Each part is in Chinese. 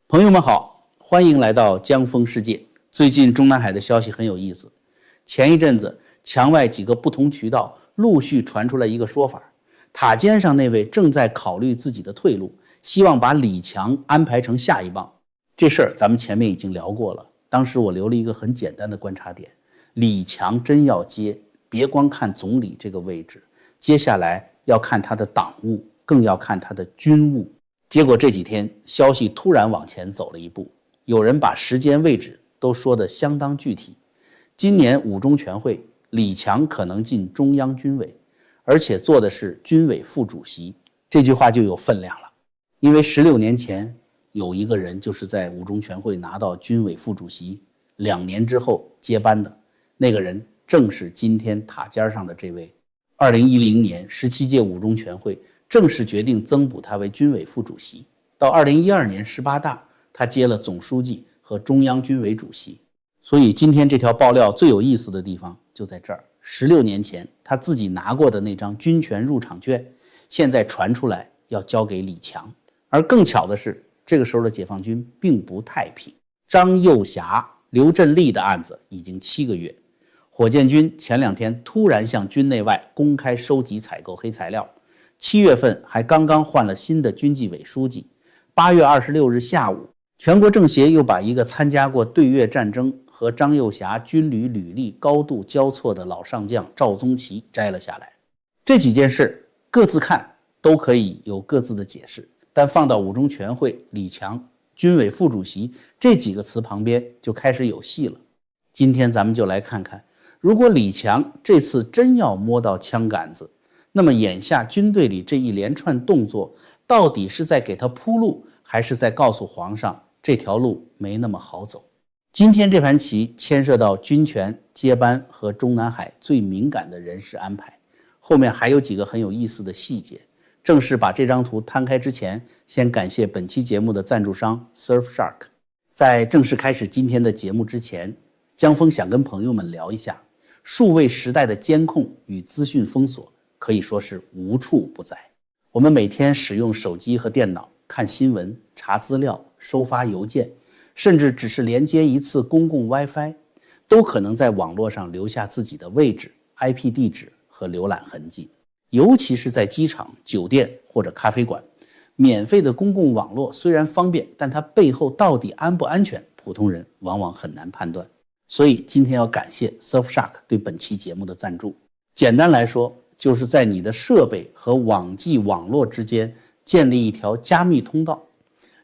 朋友们好，欢迎来到江峰世界。最近中南海的消息很有意思。前一阵子，墙外几个不同渠道陆续传出来一个说法，塔尖上那位正在考虑自己的退路，希望把李强安排成下一棒。这事儿咱们前面已经聊过了，当时我留了一个很简单的观察点：李强真要接，别光看总理这个位置，接下来要看他的党务，更要看他的军务。结果这几天消息突然往前走了一步，有人把时间位置都说得相当具体。今年五中全会，李强可能进中央军委，而且做的是军委副主席，这句话就有分量了。因为16年前有一个人就是在五中全会拿到军委副主席，2年之后接班的，那个人正是今天塔尖上的这位。2010年17届五中全会正式决定增补他为军委副主席，到2012年18大，他接了总书记和中央军委主席。所以今天这条爆料最有意思的地方就在这儿，16年前他自己拿过的那张军权入场券，现在传出来要交给李强。而更巧的是，这个时候的解放军并不太平，张又侠、刘振立的案子已经7个月，火箭军前2天突然向军内外公开收集采购黑材料，7月份还刚刚换了新的军纪委书记，8月26日下午，全国政协又把一个参加过对越战争和张又侠军旅履历高度交错的老上将赵宗祺摘了下来。这几件事各自看都可以有各自的解释，但放到五中全会、李强、军委副主席这几个词旁边就开始有戏了。今天咱们就来看看，如果李强这次真要摸到枪杆子，那么眼下军队里这一连串动作到底是在给他铺路，还是在告诉皇上这条路没那么好走？今天这盘棋牵涉到军权接班和中南海最敏感的人事安排，后面还有几个很有意思的细节。正式把这张图摊开之前，先感谢本期节目的赞助商 Surfshark。 在正式开始今天的节目之前，江峰想跟朋友们聊一下，数位时代的监控与资讯封锁可以说是无处不在。我们每天使用手机和电脑看新闻、查资料、收发邮件，甚至只是连接一次公共 WiFi， 都可能在网络上留下自己的位置、IP 地址和浏览痕迹。尤其是在机场、酒店或者咖啡馆，免费的公共网络虽然方便，但它背后到底安不安全，普通人往往很难判断。所以今天要感谢 Surfshark 对本期节目的赞助。简单来说，就是在你的设备和网际网络之间建立一条加密通道，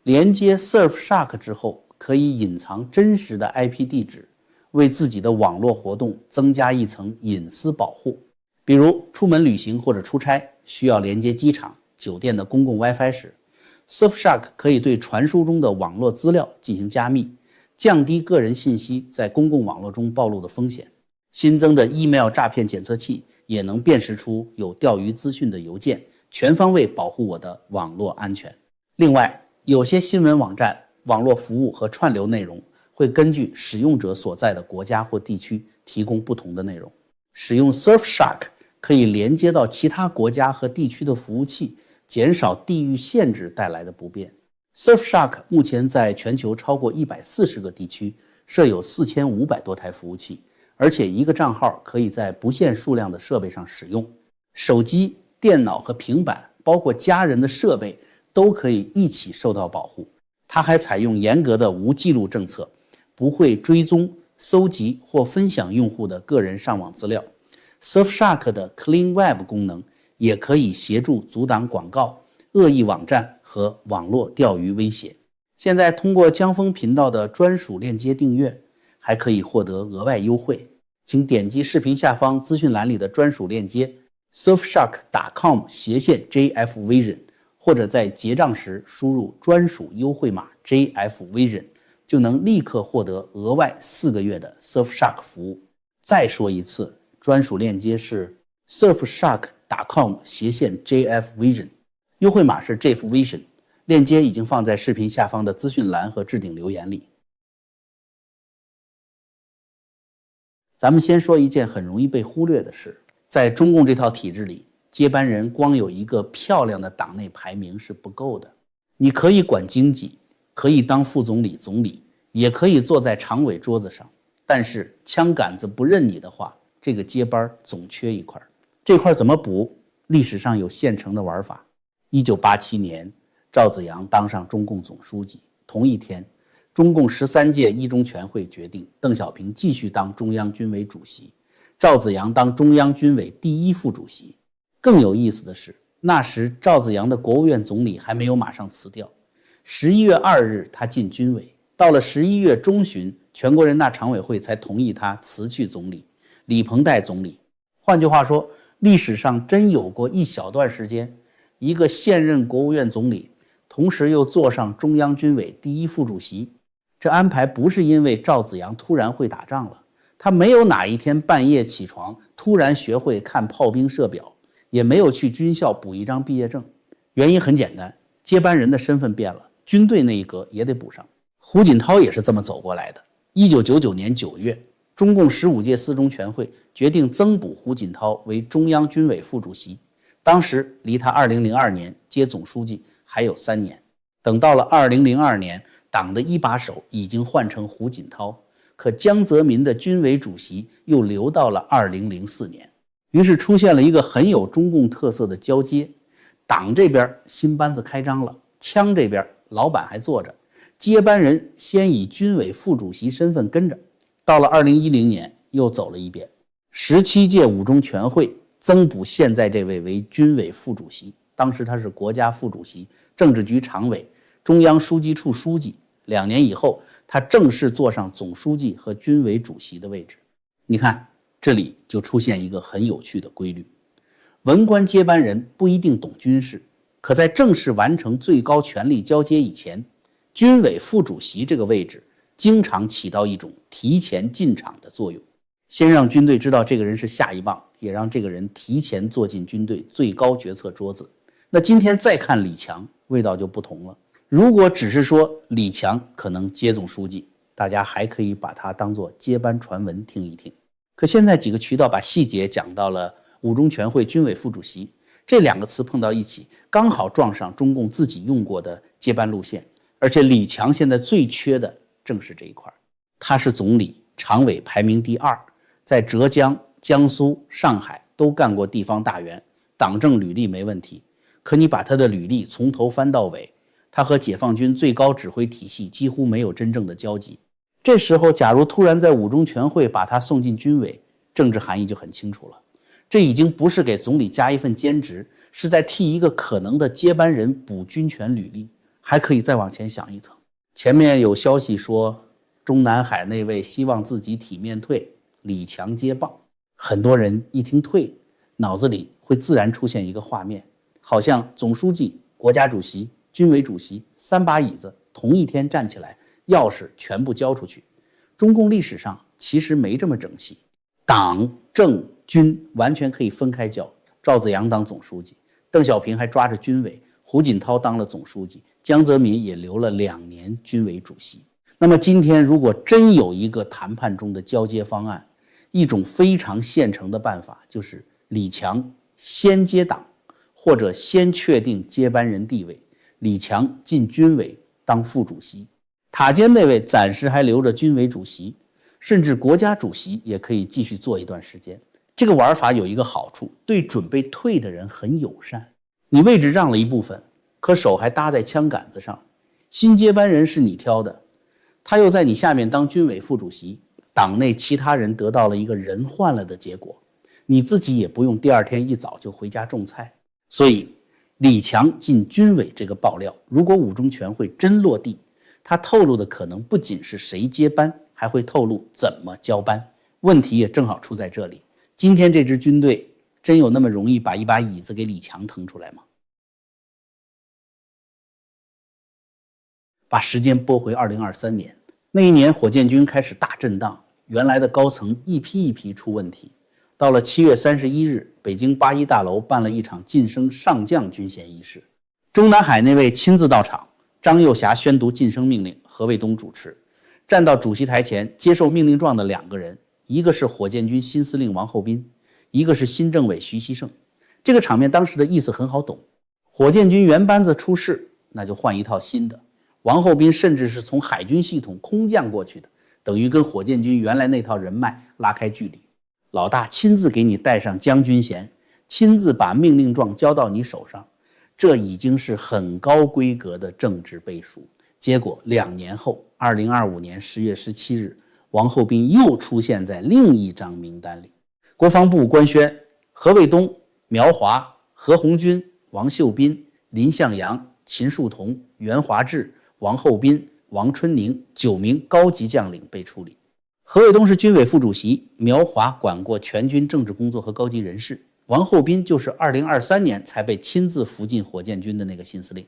连接 Surfshark 之后，可以隐藏真实的 IP 地址，为自己的网络活动增加一层隐私保护。比如出门旅行或者出差需要连接机场、酒店的公共 WiFi 时， Surfshark 可以对传输中的网络资料进行加密，降低个人信息在公共网络中暴露的风险。新增的 email 诈骗检测器也能辨识出有钓鱼资讯的邮件，全方位保护我的网络安全。另外，有些新闻网站、网络服务和串流内容会根据使用者所在的国家或地区提供不同的内容。使用 Surfshark 可以连接到其他国家和地区的服务器，减少地域限制带来的不便。Surfshark 目前在全球超过140个地区设有4500多台服务器，而且一个账号可以在不限数量的设备上使用。手机、电脑和平板，包括家人的设备，都可以一起受到保护。它还采用严格的无记录政策，不会追踪、搜集或分享用户的个人上网资料。Surfshark 的 Clean Web 功能也可以协助阻挡广告、恶意网站和网络钓鱼威胁。现在通过江峰频道的专属链接订阅，还可以获得额外优惠。请点击视频下方资讯栏里的专属链接 surfshark.com/JFVision， 或者在结账时输入专属优惠码 JFVision， 就能立刻获得额外4个月的 Surfshark 服务。再说一次，专属链接是 surfshark.com/JFVision， 优惠码是 JFVision， 链接已经放在视频下方的资讯栏和置顶留言里。咱们先说一件很容易被忽略的事，在中共这套体制里，接班人光有一个漂亮的党内排名是不够的。你可以管经济，可以当副总理、总理，也可以坐在常委桌子上，但是枪杆子不认你的话，这个接班总缺一块。这块怎么补？历史上有现成的玩法。1987年，赵紫阳当上中共总书记，同一天，中共13届一中全会决定邓小平继续当中央军委主席，赵紫阳当中央军委第一副主席。更有意思的是，那时赵紫阳的国务院总理还没有马上辞掉。11月2日他进军委，到了11月中旬，全国人大常委会才同意他辞去总理，李鹏代总理。换句话说，历史上真有过一小段时间，一个现任国务院总理同时又坐上中央军委第一副主席。这安排不是因为赵紫阳突然会打仗了，他没有哪一天半夜起床突然学会看炮兵射表，也没有去军校补一张毕业证。原因很简单，接班人的身份变了，军队那一格也得补上。胡锦涛也是这么走过来的。1999年9月，中共15届四中全会决定增补胡锦涛为中央军委副主席，当时离他2002年接总书记还有3年。等到了2002年，党的一把手已经换成胡锦涛，可江泽民的军委主席又留到了2004年。于是出现了一个很有中共特色的交接，党这边新班子开张了，枪这边老板还坐着，接班人先以军委副主席身份跟着。到了2010年又走了一遍，17届五中全会增补现在这位为军委副主席，当时他是国家副主席、政治局常委、中央书记处书记。2年以后，他正式坐上总书记和军委主席的位置。你看，这里就出现一个很有趣的规律：文官接班人不一定懂军事，可在正式完成最高权力交接以前，军委副主席这个位置经常起到一种提前进场的作用，先让军队知道这个人是下一棒，也让这个人提前坐进军队最高决策桌子。那今天再看李强，味道就不同了。如果只是说李强可能接总书记，大家还可以把它当作接班传闻听一听。可现在几个渠道把细节讲到了五中全会军委副主席，这2个词碰到一起，刚好撞上中共自己用过的接班路线。而且李强现在最缺的正是这一块，他是总理，常委排名第2，在浙江、江苏、上海都干过地方大员，党政履历没问题。可你把他的履历从头翻到尾，他和解放军最高指挥体系几乎没有真正的交集。这时候假如突然在五中全会把他送进军委，政治含义就很清楚了。这已经不是给总理加一份兼职，是在替一个可能的接班人补军权履历。还可以再往前想一层，前面有消息说中南海那位希望自己体面退，李强接棒。很多人一听退，脑子里会自然出现一个画面，好像总书记、国家主席、军委主席3把椅子同一天站起来，钥匙全部交出去。中共历史上其实没这么整齐，党政军完全可以分开交。赵紫阳当总书记，邓小平还抓着军委，胡锦涛当了总书记，江泽民也留了2年军委主席。那么今天如果真有一个谈判中的交接方案，一种非常现成的办法就是李强先接党，或者先确定接班人地位，李强进军委当副主席，塔尖那位暂时还留着军委主席，甚至国家主席也可以继续做一段时间。这个玩法有一个好处，对准备退的人很友善，你位置让了一部分，可手还搭在枪杆子上，新接班人是你挑的，他又在你下面当军委副主席，党内其他人得到了一个人换了的结果，你自己也不用第2天一早就回家种菜。所以李强进军委这个爆料，如果五中全会真落地，他透露的可能不仅是谁接班，还会透露怎么交班。问题也正好出在这里，今天这支军队真有那么容易把一把椅子给李强腾出来吗？把时间拨回2023年，那一年火箭军开始大震荡，原来的高层一批一批出问题。到了7月31日，北京81大楼办了一场晋升上将军衔仪式，中南海那位亲自到场，张又侠宣读晋升命令，何卫东主持。站到主席台前接受命令状的2个人，一个是火箭军新司令王厚斌，一个是新政委徐锡胜。这个场面当时的意思很好懂，火箭军原班子出事，那就换一套新的，王厚斌甚至是从海军系统空降过去的，等于跟火箭军原来那套人脉拉开距离。老大亲自给你戴上将军衔，亲自把命令状交到你手上，这已经是很高规格的政治背书。结果2年后，2025年10月17日，王厚斌又出现在另一张名单里。国防部官宣，何卫东、苗华、何鸿钧、王秀斌、林向阳、秦树同、袁华志、王厚斌、王春宁9名高级将领被处理。何卫东是军委副主席，苗华管过全军政治工作和高级人事，王厚斌就是2023年才被亲自扶进火箭军的那个新司令。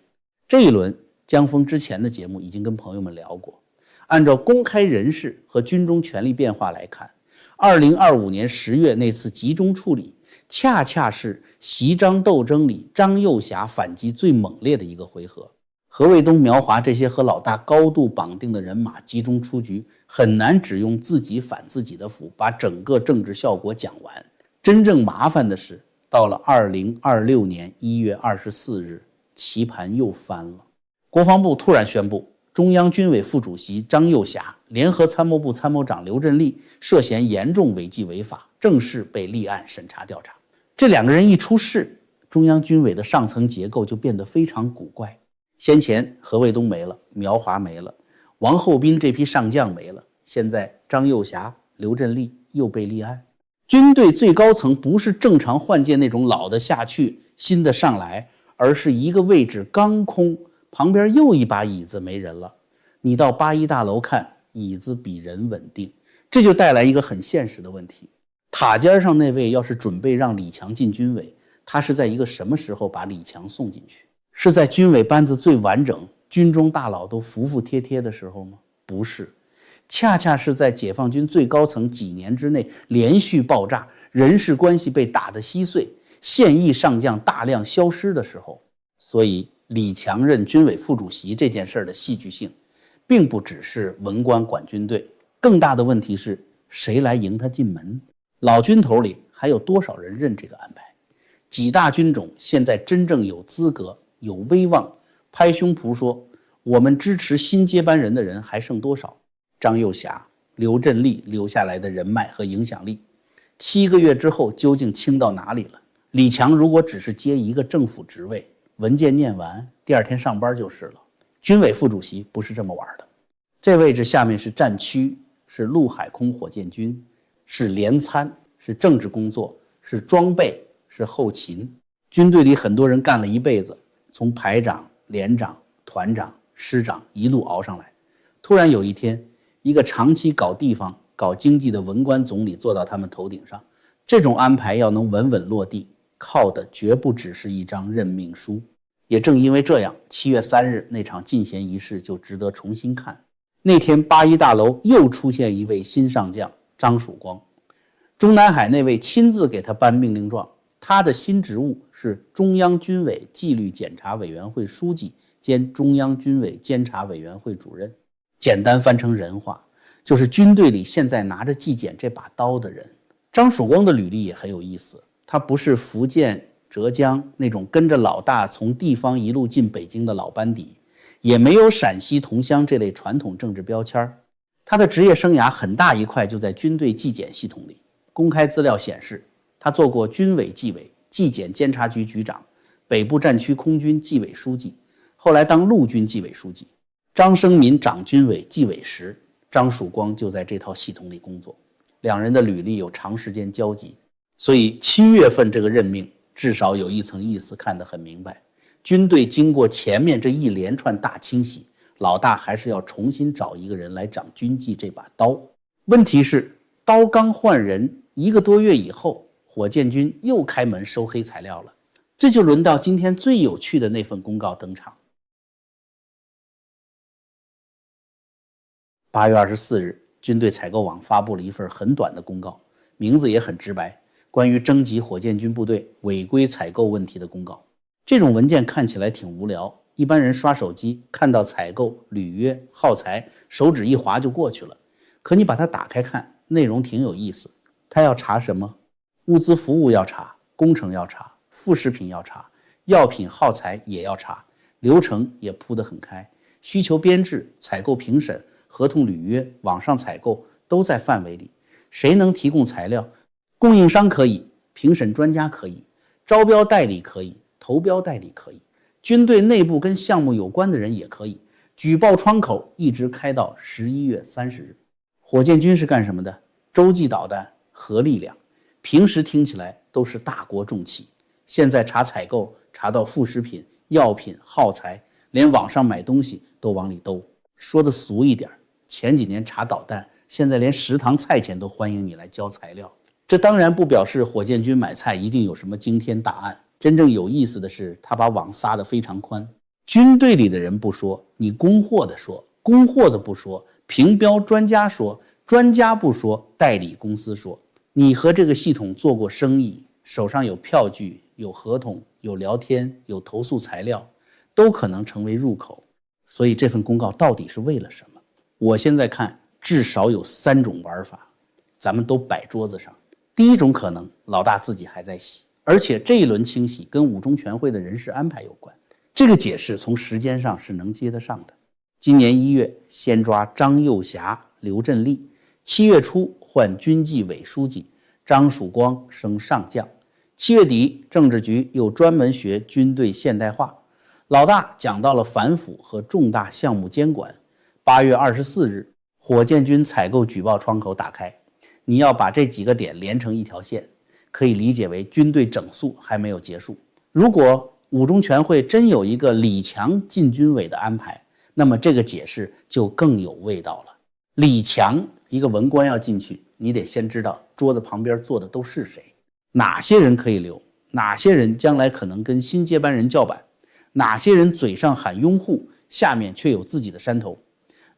这一轮江峰之前的节目已经跟朋友们聊过，按照公开人事和军中权力变化来看，2025年10月那次集中处理恰恰是习张斗争里张幼霞反击最猛烈的一个回合。何卫东、苗华这些和老大高度绑定的人马集中出局，很难只用自己反自己的斧把整个政治效果讲完。真正麻烦的是，到了2026年1月24日，棋盘又翻了。国防部突然宣布，中央军委副主席张幼霞、联合参谋部参谋长刘振立涉嫌严重违纪违法，正式被立案审查调查。这2个人一出事，中央军委的上层结构就变得非常古怪。先前何卫东没了，苗华没了，王厚斌这批上将没了，现在张幼霞、刘振立又被立案。军队最高层不是正常换届那种老的下去，新的上来，而是一个位置刚空，旁边又一把椅子没人了。你到81大楼看，椅子比人稳定，这就带来一个很现实的问题。塔尖上那位要是准备让李强进军委，他是在一个什么时候把李强送进去？是在军委班子最完整，军中大佬都服服帖帖的时候吗？不是，恰恰是在解放军最高层几年之内连续爆炸，人事关系被打得稀碎，现役上将大量消失的时候。所以李强任军委副主席这件事的戏剧性并不只是文官管军队，更大的问题是谁来迎他进门？老军头里还有多少人认这个安排？几大军种现在真正有资格有威望拍胸脯说我们支持新接班人的人还剩多少？张幼霞、刘振立留下来的人脉和影响力7个月之后究竟清到哪里了？李强如果只是接一个政府职位，文件念完第2天上班就是了。军委副主席不是这么玩的，这位置下面是战区，是陆海空火箭军，是联参，是政治工作，是装备，是后勤。军队里很多人干了一辈子，从排长、连长、团长、师长一路熬上来，突然有一天，一个长期搞地方、搞经济的文官总理坐到他们头顶上，这种安排要能稳稳落地，靠的绝不只是一张任命书。也正因为这样，7月3日那场进衔仪式就值得重新看。那天81大楼又出现一位新上将张曙光，中南海那位亲自给他颁命令状，他的新职务是中央军委纪律检查委员会书记兼中央军委监察委员会主任。简单翻成人话，就是军队里现在拿着纪检这把刀的人。张曙光的履历也很有意思，他不是福建、浙江那种跟着老大从地方一路进北京的老班底，也没有陕西同乡这类传统政治标签。他的职业生涯很大一块就在军队纪检系统里。公开资料显示，他做过军委纪委、纪检监察局局长、北部战区空军纪委书记，后来当陆军纪委书记。张生民掌军委纪委时，张曙光就在这套系统里工作，两人的履历有长时间交集，所以7月份这个任命至少有一层意思看得很明白。军队经过前面这一连串大清洗，老大还是要重新找一个人来掌军纪这把刀。问题是刀刚换人1个多月以后，火箭军又开门收黑材料了。这就轮到今天最有趣的那份公告登场。8月24日，军队采购网发布了一份很短的公告，名字也很直白，关于征集火箭军部队违规采购问题的公告。这种文件看起来挺无聊，一般人刷手机看到采购、履约、耗材，手指一滑就过去了。可你把它打开看，内容挺有意思。他要查什么？物资服务要查，工程要查，副食品要查，药品耗材也要查，流程也铺得很开。需求编制、采购评审、合同履约、网上采购都在范围里。谁能提供材料？供应商可以，评审专家可以，招标代理可以，投标代理可以，军队内部跟项目有关的人也可以。举报窗口一直开到11月30日。火箭军是干什么的？洲际导弹、核力量，平时听起来都是大国重器，现在查采购，查到副食品、药品、耗材，连网上买东西都往里兜。说的俗一点，前几年查导弹，现在连食堂菜钱都欢迎你来交材料。这当然不表示火箭军买菜一定有什么惊天大案，真正有意思的是他把网撒得非常宽。军队里的人不说，你供货的说，供货的不说，评标专家说，专家不说，代理公司说。你和这个系统做过生意，手上有票据、有合同、有聊天、有投诉材料，都可能成为入口。所以这份公告到底是为了什么？我现在看至少有3种玩法，咱们都摆桌子上。第一种可能，老大自己还在洗，而且这一轮清洗跟五中全会的人事安排有关。这个解释从时间上是能接得上的。今年1月先抓张又侠、刘振立，7月初换军纪委书记，张曙光升上将。7月底政治局又专门学军队现代化，老大讲到了反腐和重大项目监管。8月24日火箭军采购举报窗口打开，你要把这几个点连成一条线，可以理解为军队整肃还没有结束。如果五中全会真有一个李强进军委的安排，那么这个解释就更有味道了。李强一个文官要进去，你得先知道桌子旁边坐的都是谁，哪些人可以留，哪些人将来可能跟新接班人叫板，哪些人嘴上喊拥护，下面却有自己的山头，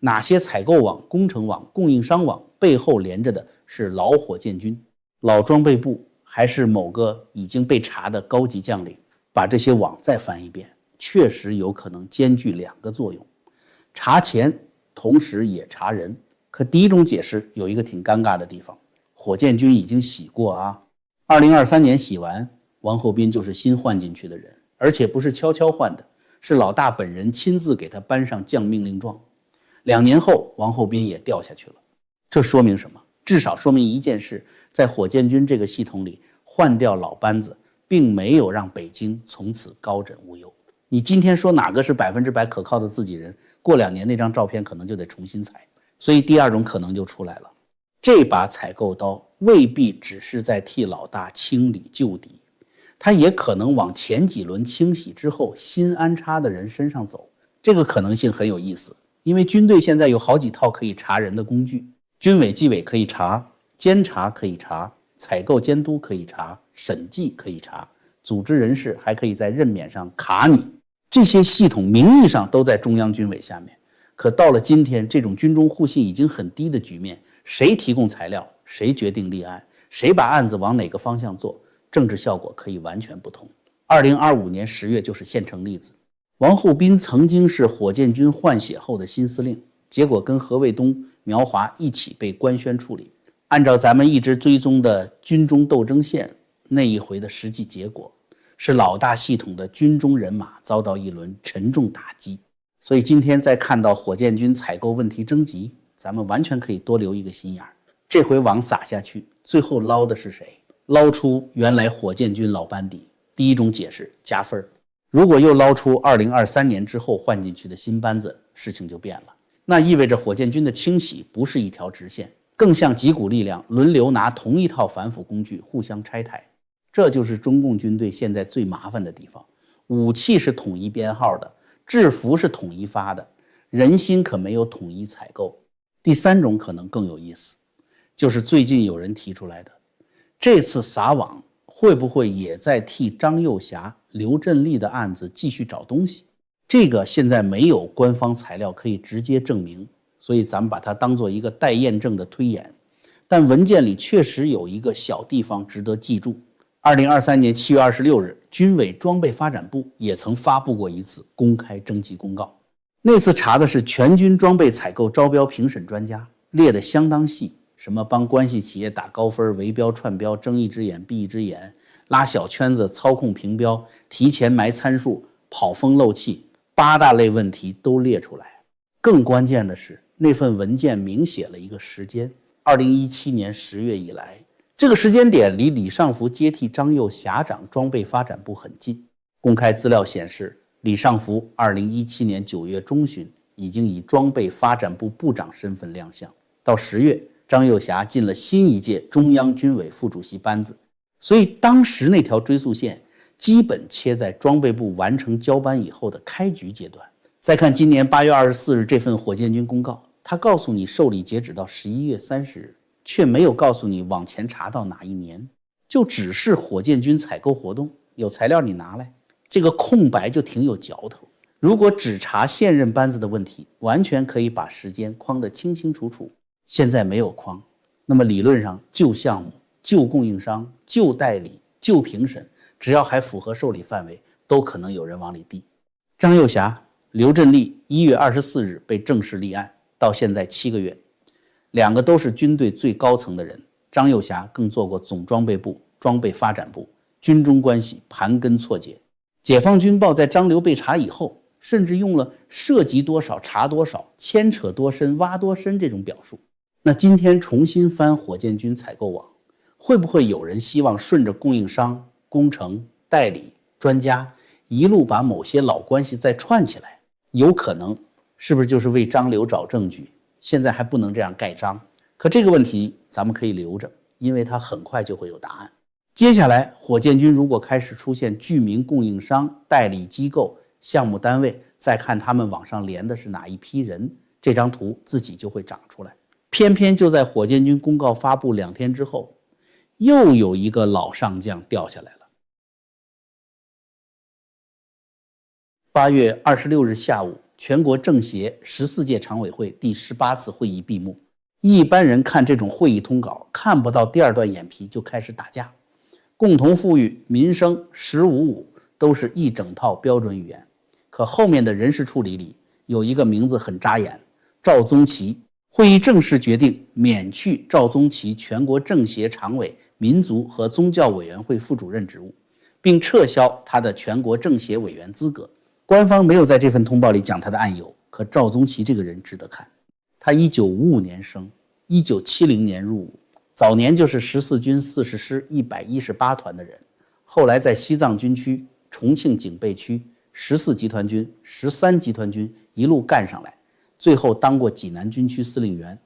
哪些采购网、工程网、供应商网背后连着的是老火箭军、老装备部，还是某个已经被查的高级将领。把这些网再翻一遍，确实有可能兼具2个作用，查钱同时也查人。可第一种解释有一个挺尴尬的地方，火箭军已经洗过啊，2023年洗完，王厚斌就是新换进去的人，而且不是悄悄换的，是老大本人亲自给他颁上将命令状。2年后王厚斌也掉下去了。这说明什么？至少说明一件事，在火箭军这个系统里，换掉老班子并没有让北京从此高枕无忧。你今天说哪个是100%可靠的自己人，过2年那张照片可能就得重新裁。所以第二种可能就出来了，这把采购刀未必只是在替老大清理旧敌，他也可能往前几轮清洗之后新安插的人身上走。这个可能性很有意思，因为军队现在有好几套可以查人的工具，军委纪委可以查，监察可以查，采购监督可以查，审计可以查，组织人事还可以在任免上卡你。这些系统名义上都在中央军委下面，可到了今天，这种军中互信已经很低的局面，谁提供材料，谁决定立案，谁把案子往哪个方向做，政治效果可以完全不同。2025年10月就是现成例子。王厚斌曾经是火箭军换血后的新司令，结果跟何卫东、苗华一起被官宣处理。按照咱们一直追踪的军中斗争线，那一回的实际结果是老大系统的军中人马遭到一轮沉重打击。所以今天再看到火箭军采购问题征集，咱们完全可以多留一个心眼。这回网撒下去，最后捞的是谁？捞出原来火箭军老班底。第一种解释加分，如果又捞出2023年之后换进去的新班子，事情就变了。那意味着火箭军的清洗不是一条直线，更像几股力量轮流拿同一套反腐工具互相拆台。这就是中共军队现在最麻烦的地方，武器是统一编号的，制服是统一发的，人心可没有统一采购。第三种可能更有意思，就是最近有人提出来的，这次撒网会不会也在替张又侠、刘振立的案子继续找东西？这个现在没有官方材料可以直接证明，所以咱们把它当做一个待验证的推演。但文件里确实有一个小地方值得记住。2023年7月26日，军委装备发展部也曾发布过一次公开征集公告。那次查的是全军装备采购招标评审专家，列得相当细，什么帮关系企业打高分、围标串标、睁一只眼闭一只眼、拉小圈子、操控评标、提前埋参数、跑风漏气，8大类问题都列出来。更关键的是，那份文件明写了一个时间，2017年10月以来，这个时间点离李尚福接替张又侠长装备发展部很近。公开资料显示，李尚福2017年9月中旬已经以装备发展部部长身份亮相，到10月，张又侠进了新一届中央军委副主席班子，所以当时那条追溯线基本切在装备部完成交班以后的开局阶段。再看今年8月24日这份火箭军公告，他告诉你受理截止到11月30日，却没有告诉你往前查到哪一年，就只是火箭军采购活动，有材料你拿来，这个空白就挺有嚼头。如果只查现任班子的问题，完全可以把时间框得清清楚楚，现在没有框，那么理论上旧项目、旧供应商、旧代理、旧评审，只要还符合受理范围，都可能有人往里递。张又侠、刘振立1月24日被正式立案，到现在7个月，两个都是军队最高层的人。张又侠更做过总装备部、装备发展部，军中关系盘根错节。解放军报在张刘被查以后，甚至用了涉及多少查多少、牵扯多深挖多深这种表述。那今天重新翻火箭军采购网，会不会有人希望顺着供应商、工程、代理、专家一路把某些老关系再串起来？有可能，是不是就是为张刘找证据？现在还不能这样盖章，可这个问题咱们可以留着，因为它很快就会有答案。接下来火箭军如果开始出现具名供应商、代理机构、项目单位，再看他们往上连的是哪一批人，这张图自己就会长出来。偏偏就在火箭军公告发布2天之后，又有一个老上将掉下来了。8月26日下午，全国政协14届常委会第18次会议闭幕。一般人看这种会议通稿，看不到第二段眼皮就开始打架。共同富裕、民生、1055都是一整套标准语言，可后面的人事处理里有一个名字很扎眼，赵宗祺。会议正式决定免去赵宗祺全国政协常委民族和宗教委员会副主任职务，并撤销他的全国政协委员资格。官方没有在这份通报里讲他的案由，可赵宗祺这个人值得看。他1955年生，1970年入伍，早年就是14军40师118团的人，后来在西藏军区、重庆警备区、14集团军、13集团军一路干上来，最后当过济南军区司令员。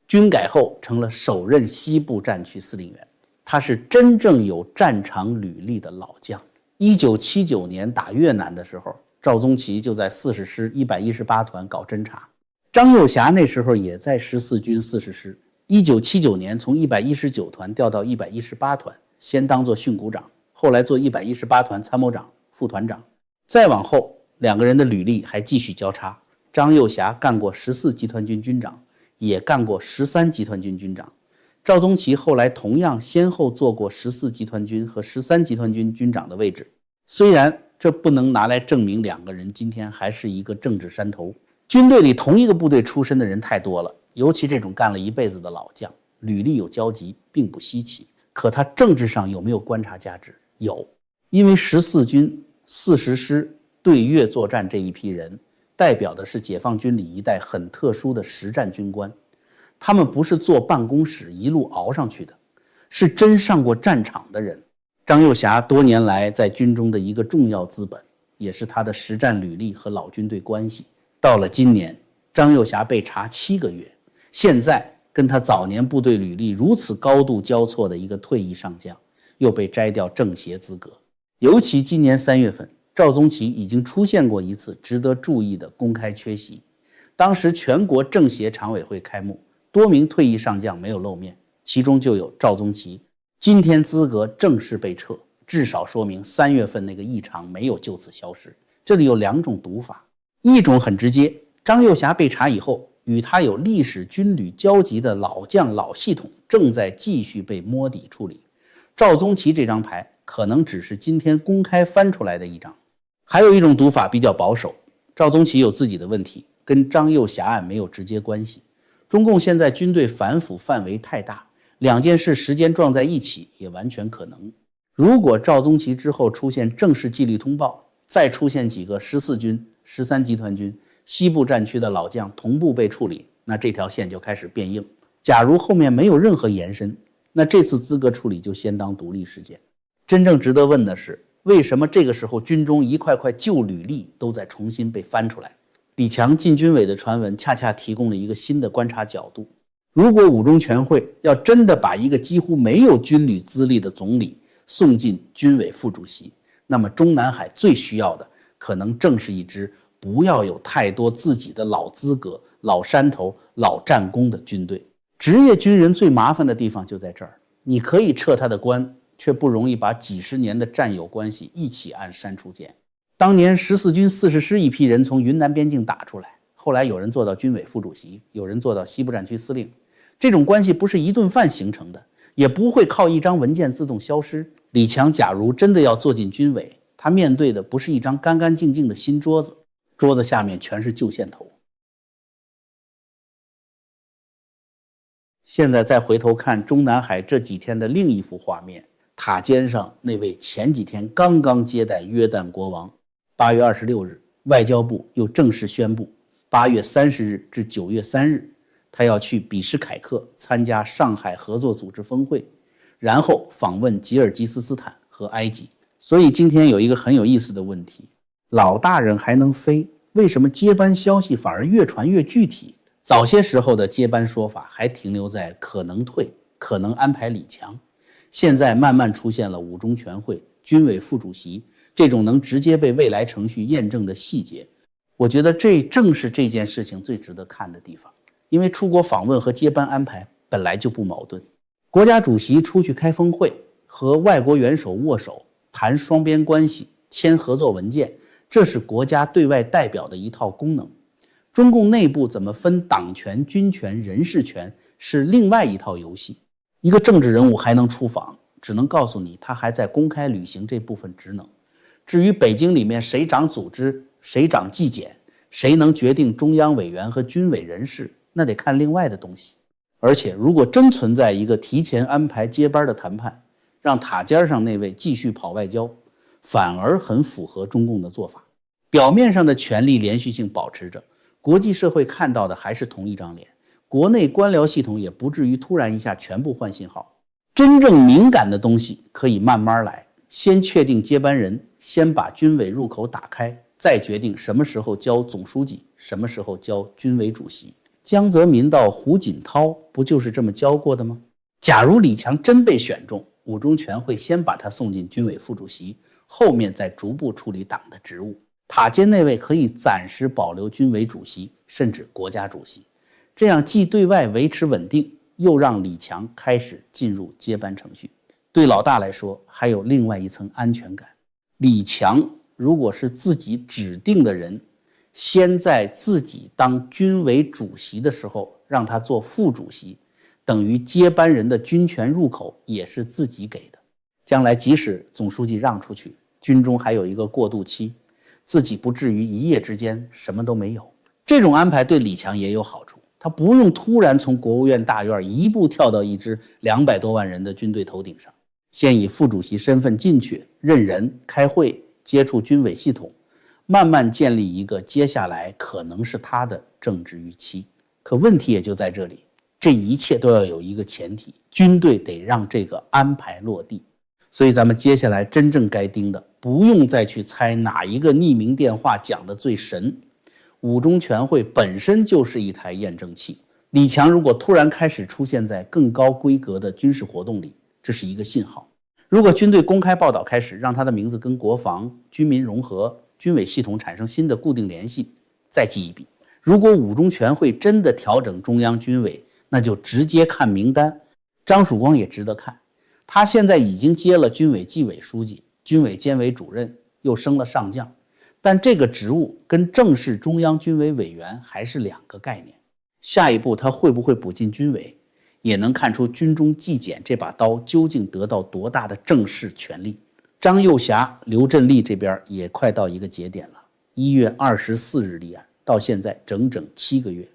军改后成了首任西部战区司令员。他是真正有战场履历的老将。1979年打越南的时候，赵宗祺就在40师118团搞侦察。张又侠那时候也在14军40师，1979年从119团调到118团，先当作训股长，后来做118团参谋长、副团长。再往后，两个人的履历还继续交叉。张又侠干过14集团军军长，也干过13集团军军长。赵宗祺后来同样先后做过14集团军和13集团军军长的位置。虽然这不能拿来证明两个人今天还是一个政治山头，军队里同一个部队出身的人太多了，尤其这种干了一辈子的老将，履历有交集并不稀奇。可他政治上有没有观察价值？有，因为14军40师对越作战这一批人代表的是解放军里一代很特殊的实战军官，他们不是坐办公室一路熬上去的，是真上过战场的人。张又侠多年来在军中的一个重要资本，也是他的实战履历和老军队关系。到了今年，张又侠被查7个月，现在跟他早年部队履历如此高度交错的一个退役上将，又被摘掉政协资格。尤其今年3月份，赵宗祺已经出现过一次值得注意的公开缺席。当时全国政协常委会开幕，多名退役上将没有露面，其中就有赵宗祺。今天资格正式被撤，至少说明3月份那个异常没有就此消失。这里有2种读法，一种很直接，张又侠被查以后，与他有历史军旅交集的老将老系统正在继续被摸底处理。赵宗祺这张牌可能只是今天公开翻出来的一张。还有一种读法比较保守，赵宗祺有自己的问题，跟张又侠案没有直接关系。中共现在军队反腐范围太大，两件事时间撞在一起也完全可能。如果赵宗祺之后出现正式纪律通报，再出现几个14军、13集团军、西部战区的老将同步被处理，那这条线就开始变硬。假如后面没有任何延伸，那这次资格处理就先当独立事件。真正值得问的是，为什么这个时候军中一块块旧履历都在重新被翻出来？李强进军委的传闻恰恰提供了一个新的观察角度。如果五中全会要真的把一个几乎没有军旅资历的总理送进军委副主席，那么中南海最需要的可能正是一支不要有太多自己的老资格、老山头、老战功的军队。职业军人最麻烦的地方就在这儿，你可以撤他的官，却不容易把几十年的战友关系一起按删除键。当年14军40师一批人从云南边境打出来，后来有人做到军委副主席，有人做到西部战区司令，这种关系不是一顿饭形成的，也不会靠一张文件自动消失。李强假如真的要坐进军委，他面对的不是一张干干净净的新桌子，桌子下面全是旧线头。现在再回头看中南海这几天的另一幅画面，塔尖上那位前几天刚刚接待约旦国王，8月26日，外交部又正式宣布，8月30日至9月3日，他要去比什凯克参加上海合作组织峰会，然后访问吉尔吉斯斯坦和埃及。所以今天有一个很有意思的问题，老大人还能飞，为什么接班消息反而越传越具体？早些时候的接班说法还停留在可能退，可能安排李强，现在慢慢出现了五中全会、军委副主席这种能直接被未来程序验证的细节。我觉得这正是这件事情最值得看的地方，因为出国访问和接班安排本来就不矛盾。国家主席出去开峰会，和外国元首握手，谈双边关系，签合作文件，这是国家对外代表的一套功能。中共内部怎么分党权、军权、人事权是另外一套游戏。一个政治人物还能出访，只能告诉你他还在公开履行这部分职能。至于北京里面谁掌组织，谁掌纪检，谁能决定中央委员和军委人事，那得看另外的东西。而且如果真存在一个提前安排接班的谈判，让塔尖上那位继续跑外交，反而很符合中共的做法。表面上的权力连续性保持着，国际社会看到的还是同一张脸，国内官僚系统也不至于突然一下全部换信号。真正敏感的东西可以慢慢来，先确定接班人，先把军委入口打开，再决定什么时候交总书记，什么时候交军委主席。江泽民到胡锦涛不就是这么教过的吗？假如李强真被选中，五中全会先把他送进军委副主席，后面再逐步处理党的职务。塔尖那位可以暂时保留军委主席，甚至国家主席，这样既对外维持稳定，又让李强开始进入接班程序。对老大来说，还有另外一层安全感。李强如果是自己指定的人，先在自己当军委主席的时候让他做副主席，等于接班人的军权入口也是自己给的。将来即使总书记让出去，军中还有一个过渡期，自己不至于一夜之间什么都没有。这种安排对李强也有好处，他不用突然从国务院大院一步跳到一支200多万人的军队头顶上，先以副主席身份进去，认人、开会、接触军委系统，慢慢建立一个接下来可能是他的政治预期。可问题也就在这里，这一切都要有一个前提，军队得让这个安排落地。所以咱们接下来真正该盯的，不用再去猜哪一个匿名电话讲的最神，五中全会本身就是一台验证器。李强如果突然开始出现在更高规格的军事活动里，这是一个信号。如果军队公开报道开始让他的名字跟国防、军民融合、军委系统产生新的固定联系，再记一笔。如果五中全会真的调整中央军委，那就直接看名单。张曙光也值得看，他现在已经接了军委纪委书记、军委监委主任，又升了上将，但这个职务跟正式中央军委委员还是两个概念。下一步他会不会补进军委，也能看出军中纪检这把刀究竟得到多大的正式权力。张又侠、刘振立这边也快到一个节点了，1月24日立案，到现在整整7个月。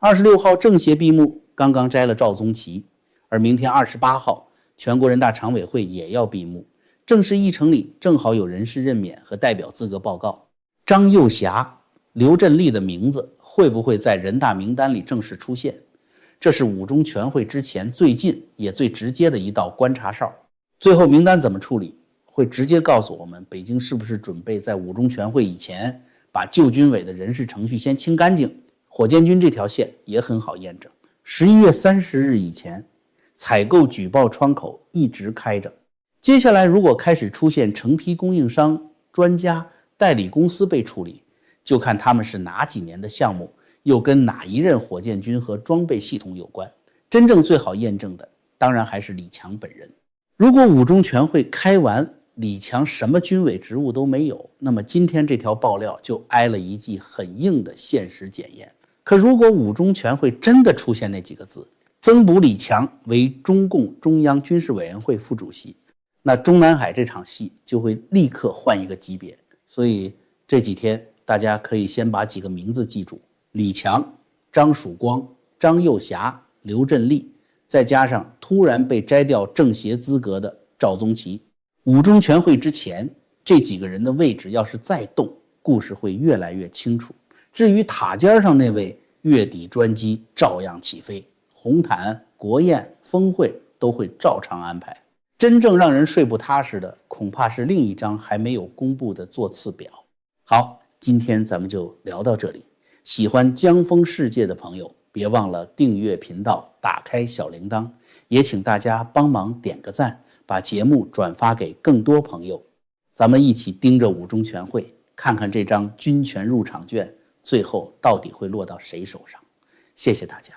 26号政协闭幕，刚刚摘了赵宗旗，而明天28号全国人大常委会也要闭幕，正式议程里正好有人事任免和代表资格报告。张又侠刘振立的名字会不会在人大名单里正式出现？这是五中全会之前最近也最直接的一道观察哨。最后名单怎么处理，会直接告诉我们北京是不是准备在五中全会以前把旧军委的人事程序先清干净。火箭军这条线也很好验证。11月30日以前，采购举报窗口一直开着。接下来如果开始出现成批供应商、专家、代理公司被处理，就看他们是哪几年的项目，又跟哪一任火箭军和装备系统有关。真正最好验证的当然还是李强本人。如果五中全会开完，李强什么军委职务都没有，那么今天这条爆料就挨了一记很硬的现实检验。可如果五中全会真的出现那几个字，增补李强为中共中央军事委员会副主席，那中南海这场戏就会立刻换一个级别。所以这几天大家可以先把几个名字记住：李强、张曙光、张又侠、刘振立，再加上突然被摘掉政协资格的赵宗齐。五中全会之前，这几个人的位置要是再动，故事会越来越清楚。至于塔尖上那位，月底专机照样起飞，红毯、国宴、峰会都会照常安排。真正让人睡不踏实的，恐怕是另一张还没有公布的座次表。好，今天咱们就聊到这里。喜欢江风世界的朋友，别忘了订阅频道，打开小铃铛，也请大家帮忙点个赞，把节目转发给更多朋友。咱们一起盯着五中全会，看看这张军权入场券最后到底会落到谁手上。谢谢大家。